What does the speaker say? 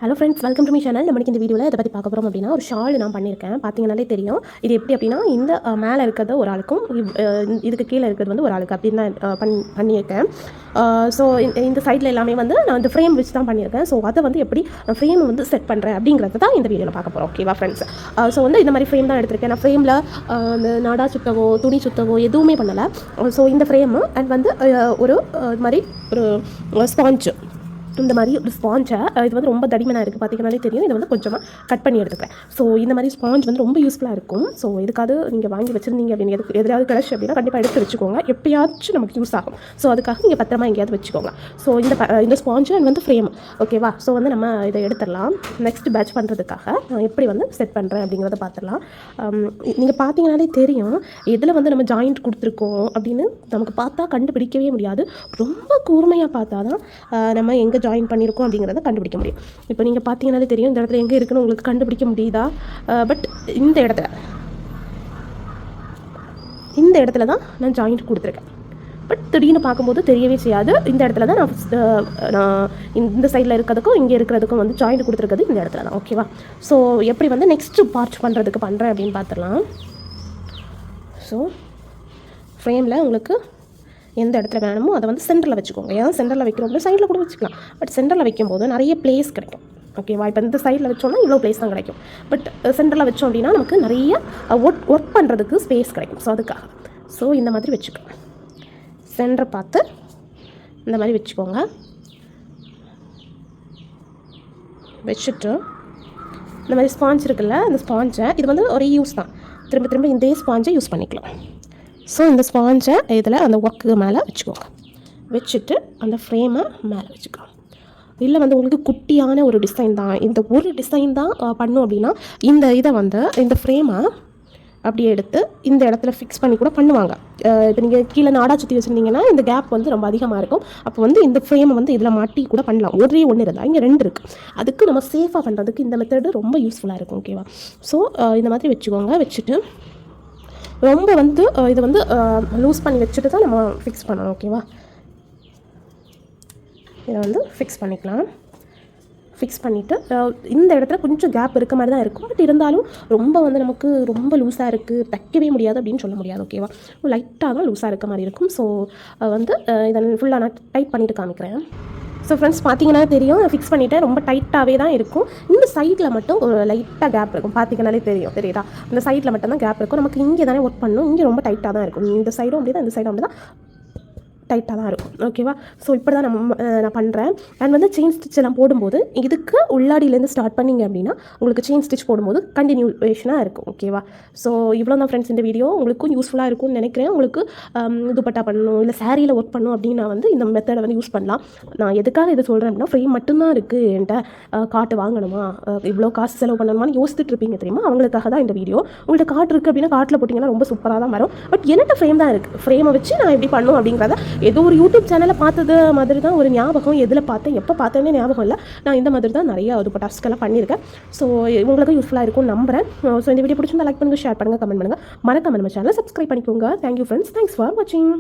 Hello friends, welcome to me channel. நம்மளுக்கு இந்த வீடியோவில் இதை பற்றி பார்க்க போகிறோம் அப்படின்னா, ஒரு ஷால் நான் பண்ணியிருக்கேன். பார்த்தீங்கன்னாலே தெரியும். இது எப்படி அப்படின்னா, இந்த மேலே இருக்கிறது ஒரு ஆளுக்கும் இதுக்கு கீழே இருக்கிறது வந்து ஒரு ஆளுக்கு அப்படின்னு தான் பண்ணியிருக்கேன். ஸோ இந்த சைடில் எல்லாமே வந்து நான் இந்த ஃப்ரேம் வச்சு தான் பண்ணியிருக்கேன். ஸோ அதை வந்து எப்படி நான் ஃப்ரேமை வந்து செட் பண்ணுறேன் அப்படிங்கிறது தான் இந்த வீடியோவில் பார்க்க போகிறோம். ஓகேவா ஃப்ரெண்ட்ஸ்? ஸோ வந்து இந்த மாதிரி ஃப்ரேம் தான் எடுத்திருக்கேன். நான் ஃப்ரேமில் அந்த நாடா சுத்தவோ துணி சுத்தவோ எதுவுமே பண்ணலை. ஸோ இந்த ஃப்ரேமு அண்ட் வந்து ஒரு மாதிரி ஒரு ஸ்பாஞ்சு, இந்த மாதிரி ஒரு ஸ்பாஞ்சை இது வந்து ரொம்ப தடிமனாக இருக்குது. பார்த்திங்கனாலே தெரியும். இதை வந்து கொஞ்சமாக கட் பண்ணி எடுத்துக்கிறேன். ஸோ இந்த மாதிரி ஸ்பாஞ்ச் வந்து ரொம்ப யூஸ்ஃபுல்லாக இருக்கும். ஸோ இதுக்காவது நீங்கள் வாங்கி வச்சுருந்தீங்க அப்படின்னு எதாவது கிடச்சி அப்படின்னா கண்டிப்பாக எடுத்து வச்சுக்கோங்க. எப்பயாச்சும் நமக்கு யூஸ் ஆகும். ஸோ அதுக்காக நீங்கள் பத்திரமா எங்கேயாவது வச்சுக்கோங்க. ஸோ இந்த ஸ்பாஞ்சு அண்ட் வந்து ஃப்ரேம், ஓகேவா? ஸோ வந்து நம்ம இதை எடுத்துடலாம். நெக்ஸ்ட் பேட்ச் பண்ணுறதுக்காக நான் எப்படி வந்து செட் பண்ணுறேன் அப்படிங்கிறத பார்த்துடலாம். நீங்கள் பார்த்தீங்கனாலே தெரியும் எதில் வந்து நம்ம ஜாயிண்ட் கொடுத்துருக்கோம் அப்படின்னு நமக்கு பார்த்தா கண்டுபிடிக்கவே முடியாது. ரொம்ப கூர்மையாக பார்த்தா தான் நம்ம எங்கே ஜாயின் பண்ணியிருக்கோம் அப்படிங்கிறத கண்டுபிடிக்க முடியும். இப்போ நீங்கள் பார்த்தீங்கன்னாலே தெரியும் இந்த இடத்துல எங்கே இருக்குன்னு உங்களுக்கு கண்டுபிடிக்க முடியுதா? பட் இந்த இடத்துல தான் நான் ஜாயிண்ட் கொடுத்துருக்கேன். பட் திடீர்னு பார்க்கும்போது தெரியவே செய்யாது. இந்த இடத்துல தான் நான் இந்த சைடில் இருக்கிறதுக்கும் இங்கே இருக்கிறதுக்கும் வந்து ஜாயிண்ட் கொடுத்துருக்குது இந்த இடத்துல தான். ஓகேவா? ஸோ எப்படி வந்து நெக்ஸ்ட்டு பார்ட் பண்ணுறேன் அப்படின்னு பார்த்துடலாம். ஸோ ஃப்ரேமில் உங்களுக்கு எந்த இடத்துல வேணுமோ அதை வந்து சென்டரில் வச்சுக்கோங்க. ஏன் சென்டரில் வைக்கிறோம் அப்படின்னா சைடில் கூட வச்சுக்கலாம். பட் சென்டரில் வைக்கும்போது நிறைய பிளேஸ் கிடைக்கும். ஓகேவா? இப்போ இந்த சைடில் வச்சோம்னா இவ்வளோ பிளேஸ் தான் கிடைக்கும். பட் சென்டரில் வச்சோம் அப்படின்னா நமக்கு நிறைய ஒர்க் பண்ணுறதுக்கு ஸ்பேஸ் கிடைக்கும். ஸோ அதுக்காக இந்த மாதிரி வச்சுக்கோங்க. சென்டரை பார்த்து இந்த மாதிரி வச்சுக்கோங்க. வச்சுட்டு இந்த மாதிரி ஸ்பாஞ்ச் இருக்குல்ல, அந்த ஸ்பாஞ்சை இது வந்து ஒரே யூஸ் தான். திரும்ப இந்த ஸ்பாஞ்சை யூஸ் பண்ணிக்கலாம். ஸோ இந்த ஸ்பாஞ்சை இதில் அந்த ஒர்க்கு மேலே வச்சுக்கோங்க. வச்சுட்டு அந்த ஃப்ரேமை மேலே வச்சுக்கலாம். இல்லை வந்து உங்களுக்கு குட்டியான ஒரு டிசைன் தான், இந்த ஒரு டிசைன் தான் பண்ணும் அப்படின்னா இந்த ஃப்ரேமை அப்படியே எடுத்து இந்த இடத்துல ஃபிக்ஸ் பண்ணி கூட பண்ணுவாங்க. இப்போ நீங்கள் கீழே நாடா சுற்றி வச்சுருந்தீங்கன்னா இந்த கேப் வந்து ரொம்ப அதிகமாக இருக்கும். அப்போ வந்து இந்த ஃப்ரேமை வந்து இதில் மாட்டி கூட பண்ணலாம். ஒரே ஒன்று இருந்தால் இங்கே 2 இருக்குது. அதுக்கு நம்ம சேஃபாக பண்ணுறதுக்கு இந்த மெத்தடு ரொம்ப யூஸ்ஃபுல்லாக இருக்கும். ஓகேவா? ஸோ இந்த மாதிரி வச்சுக்கோங்க. வச்சுட்டு ரொம்ப வந்து இதை வந்து லூஸ் பண்ணி வச்சுட்டு தான் நம்ம ஃபிக்ஸ் பண்ணணும். ஓகேவா? இதை வந்து ஃபிக்ஸ் பண்ணிக்கலாம். ஃபிக்ஸ் பண்ணிவிட்டு இந்த இடத்துல கொஞ்சம் கேப் இருக்க மாதிரி தான் இருக்கும். பட் இருந்தாலும் ரொம்ப வந்து நமக்கு ரொம்ப லூஸாக இருக்குது, தைக்கவே முடியாது அப்படின்னு சொல்ல முடியாது. ஓகேவா? லைட்டாக தான் லூஸாக இருக்க மாதிரி இருக்கும். ஸோ வந்து இதை ஃபுல்லாக நான் டைட் பண்ணிவிட்டு காமிக்கிறேன். ஸோ ஃப்ரெண்ட்ஸ், பார்த்தீங்கன்னா தெரியும், நான் ஃபிக்ஸ் பண்ணிவிட்டேன். ரொம்ப டைட்டாகவே தான் இருக்கும். இந்த சைடில் மட்டும் ஒரு லைட்டாக கேப் இருக்கும். பார்த்தீங்கன்னாலே தெரியுதா? இந்த சைடில் மட்டும் தான் கேப் இருக்கும். நமக்கு இங்கே தானே ஒர்க் பண்ணணும். இங்கே ரொம்ப டைட்டாக தான் இருக்கும். இந்த சைடும் அப்படி தான், இந்த சைடும் அப்படி தான் டைட்டாக தான் இருக்கும். ஓகேவா? ஸோ இப்படி தான் நான் பண்ணுறேன். அண்ட் வந்து செயின் ஸ்டிச் எல்லாம் போடும்போது இதுக்கு உள்ளாடியிலேருந்து ஸ்டார்ட் பண்ணிங்க அப்படின்னா உங்களுக்கு செயின் ஸ்டிச் போடும்போது கண்டினியூவேஷனாக இருக்கும். ஓகேவா? ஸோ இவ்வளோ தான் ஃப்ரெண்ட்ஸ். இந்த வீடியோ உங்களுக்கும் யூஸ்ஃபுல்லாக இருக்கும்னு நினைக்கிறேன். உங்களுக்கு துப்பட்டா பண்ணணும், இல்லை சாரியில் ஒர்க் பண்ணணும் அப்படின்னா வந்து இந்த மெத்தடை வந்து யூஸ் பண்ணலாம். நான் எதுக்காக இதை சொல்கிறேன் அப்படின்னா, ஃப்ரேம் மட்டும்தான் இருக்குது என்கிட்ட, காட்டு வாங்கணுமா, இவ்வளோ காசு செலவு பண்ணணுமான்னு யோசிச்சுட்டு இருப்பீங்க தெரியுமா? அவங்களுக்காக தான் இந்த வீடியோ. உங்கள்கிட்ட காட்டு இருக்குது அப்படின்னா காட்டில் போட்டிங்கன்னா ரொம்ப சூப்பராக தான் வரும். பட் என்கிட்ட ஃப்ரேம் தான் இருக்குது. ஃப்ரேமை வச்சு நான் எப்படி பண்ணணும் அப்படிங்கிறத ஏதோ ஒரு யூடியூப் சேனலில் பார்த்தது மாதிரி தான் ஒரு ஞாபகம். எதில் பார்த்தேன், எப்போ பார்த்தேன்னே ஞாபகம் இல்லை. நான் இந்த மாதிரி தான் நிறைய டாஸ்க்கெல்லாம் பண்ணியிருக்கேன். ஸோ உங்களுக்கு யூஸ்ஃபுல்லாக இருக்கும்னு நம்புறேன். ஸோ இந்த வீடியோ பிடிச்சிருந்தா லைக் பண்ணுங்கள், ஷேர் பண்ணுங்கள், கமெண்ட் பண்ணுங்கள். மறக்காம நம்ம சேனலை சப்ஸ்கிரைப் பண்ணிக்கோங்க. Thank you friends. தேங்க்ஸ் ஃபார் வாட்சிங்.